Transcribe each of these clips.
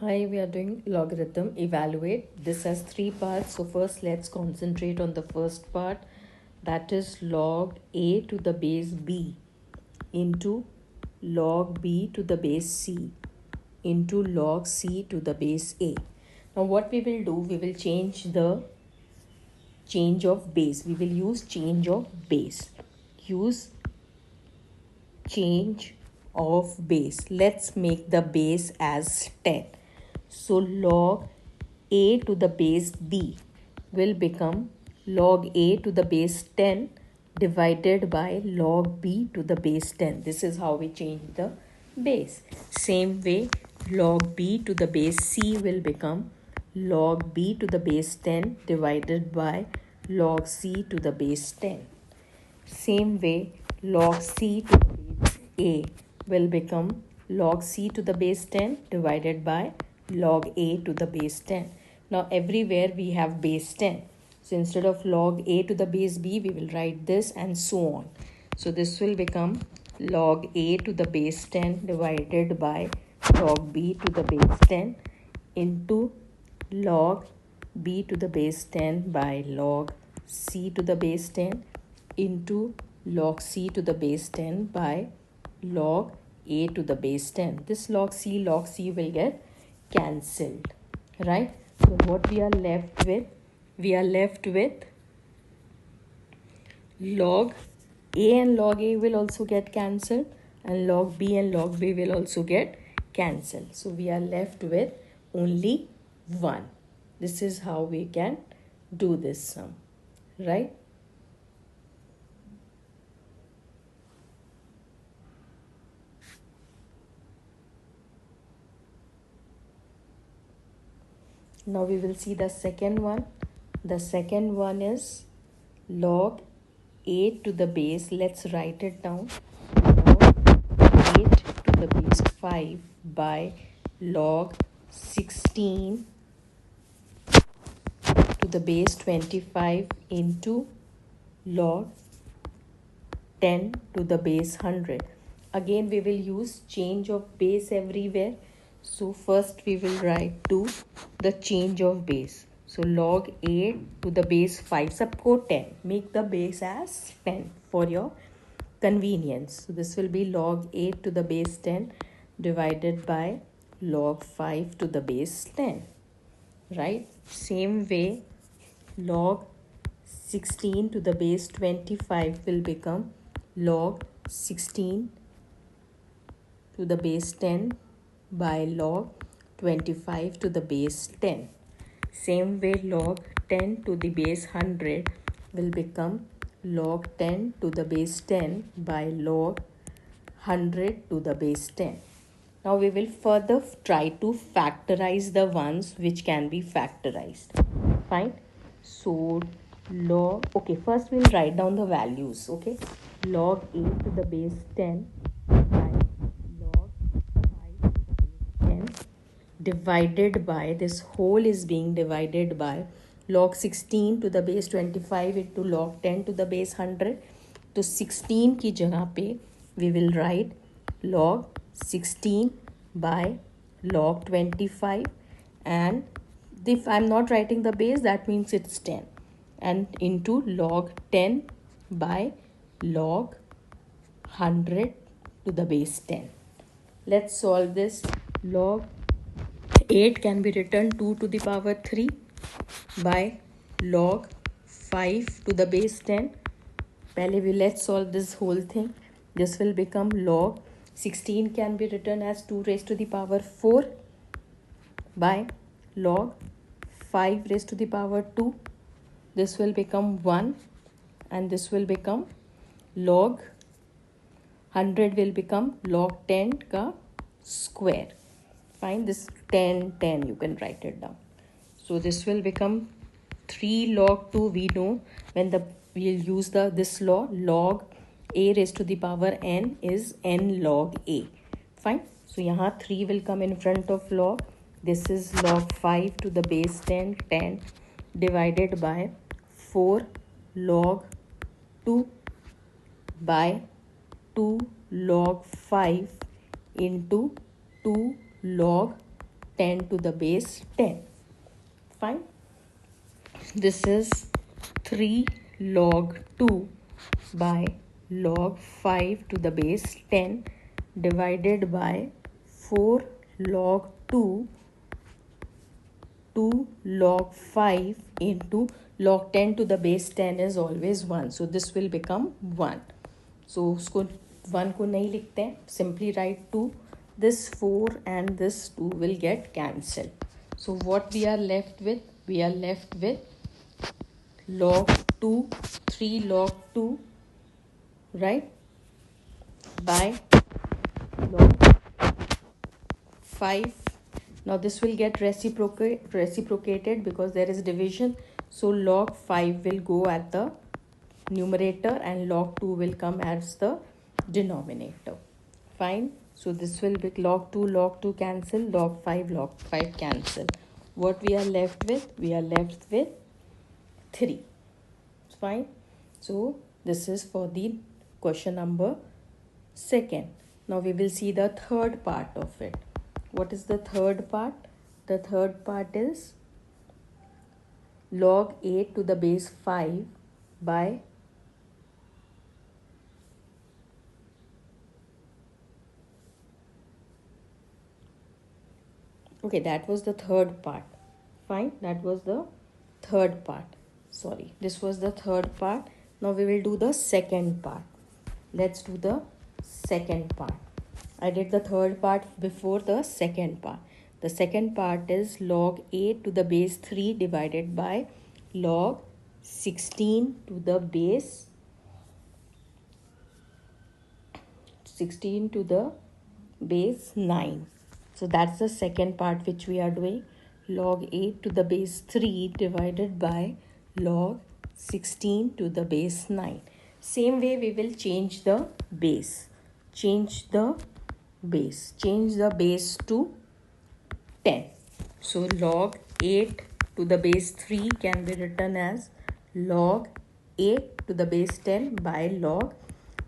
Hi, we are doing logarithm evaluate. This has three parts. So first let's concentrate on the first part, that is log a to the base b into log b to the base c into log c to the base a. Now what we will do, we will change the change of base. We will use change of base. Use change of base. Let's make the base as 10. So log a to the base b will become log a to the base 10 divided by log b to the base 10. This is how we change the base. Same way, log b to the base c will become log b to the base 10 divided by log c to the base 10. Same way, log c to the base a will become log c to the base 10 divided by log a to the base 10. Now everywhere we have base 10. So instead of log a to the base b, we will write this and so on. So this will become log a to the base 10 divided by log b to the base 10 into log b to the base 10 by log c to the base 10 into log c to the base 10 by log a to the base 10. This log C will get cancelled, right? So what we are left with? We are left with log a and log a will also get cancelled, and log b and log b will also get cancelled. So we are left with only 1. This is how we can do this sum, right? Now we will see the second one. The second one is log 8 to the base. Let's write it down. Log 8 to the base 5 by log 16 to the base 25 into log 10 to the base 100. Again we will use change of base everywhere. So first we will write to the change of base. So log 8 to the base 5, सबको 10. Make the base as 10 for your convenience. So this will be log 8 to the base 10 divided by log 5 to the base 10. Right? Same way, log 16 to the base 25 will become log 16 to the base 10 by log 25 to the base 10. Same way, log 10 to the base 100 will become log 10 to the base 10 by log 100 to the base 10. Now we will further try to factorize the ones which can be factorized. Fine. So log, okay, first we'll write down the values. Okay, log 8 to the base 10 by log 5 to the base 10 divided by, this whole is being divided by log 16 to the base 25 into log 10 to the base 100. तो 16 की जगह पे we will write log 16 by log 25, and if I'm not writing the base, that means it's 10, and into log 10 by log 100 to the base 10. Let's solve this. Log 8 can be written 2 to the power 3 by log 5 to the base 10. पहले we let's solve this whole thing. This will become log 16 can be written as 2 raised to the power 4 by log 5 raised to the power 2. This will become 1, and this will become log 100 will become log 10 ka square. Fine, this 10 you can write it down. So this will become 3 log 2. We know when we'll use this law, log a raised to the power n is n log a. Fine. So यहाँ 3 will come in front of log. This is log 5 to the base 10 divided by 4 log 2 by 2 log 5 into 2 log 10 to the base 10. Fine. This is 3 log 2 by log 5 to the base 10 divided by 4 log 2 to log 5 into log 10 to the base 10 is always 1. So this will become 1. So उसको 1 को नहीं लिखते हैं. Simply write 2. This 4 and this 2 will get cancelled. So what we are left with? We are left with log 2, 3 log 2, right, by log 5. Now this will get reciprocated because there is division. So log 5 will go at the numerator and log 2 will come as the denominator. Fine. So this will be log 2 cancel, log 5 cancel. What we are left with? We are left with 3. Fine. So this is for the question number 2. Now we will see the third part of it. What is the third part? The third part is log 8 to the base 5 by okay, that was the third part. Fine, that was the third part. Sorry, this was the third part. Now we will do the second part. Let's do the second part. I did the third part before the second part. The second part is log 8 to the base 3 divided by log 16 to the base 9. So that's the second part which we are doing. Log 8 to the base 3 divided by log 16 to the base 9. Same way we will change the base. Change the base to 10. So log 8 to the base 3 can be written as log 8 to the base 10 by log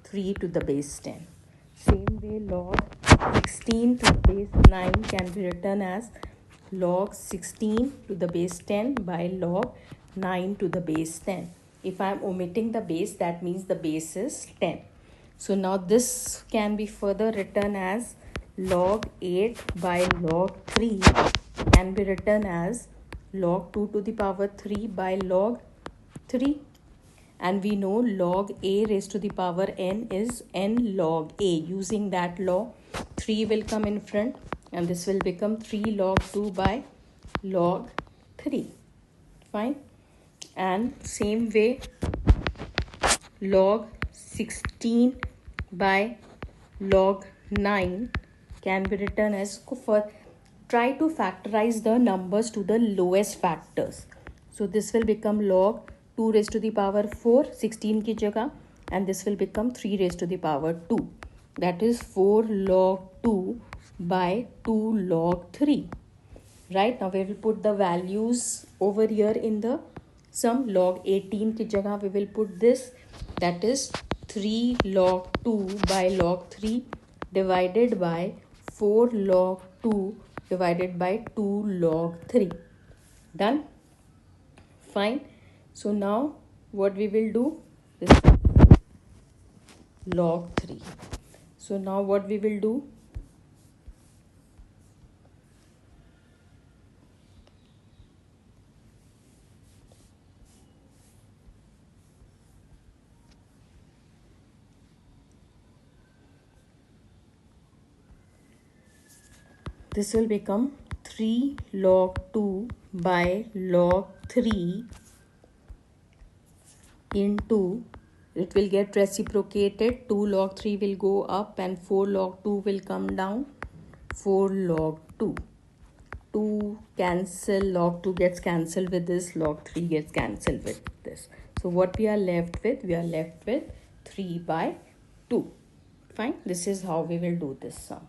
3 to the base 10. Same way log 16 to the base 9 can be written as log 16 to the base 10 by log 9 to the base 10. If I am omitting the base, that means the base is 10. So now this can be further written as log 8 by log 3 can be written as log 2 to the power 3 by log 3. And we know log a raised to the power n is n log a. Using that law, 3 will come in front and this will become 3 log 2 by log 3. Fine. And same way log 16 by log 9 can be written as, try to factorize the numbers to the lowest factors. So this will become log 2 raised to the power 4, 16 ki jagah, and this will become 3 raised to the power 2. That is 4 log 2 by 2 log 3. Right, now we will put the values over here in the sum. Log 18 ki jagah we will put this, that is 3 log 2 by log 3 divided by 4 log 2 divided by 2 log 3. Done? Fine. So now what we will do is log 3. So now what we will do, this will become 3 log 2 by log 3 into, it will get reciprocated, 2 log 3 will go up and 4 log 2 will come down, 4 log 2. 2 cancel, log 2 gets cancelled with this, log 3 gets cancelled with this. So what we are left with? We are left with 3 by 2. Fine. This is how we will do this sum.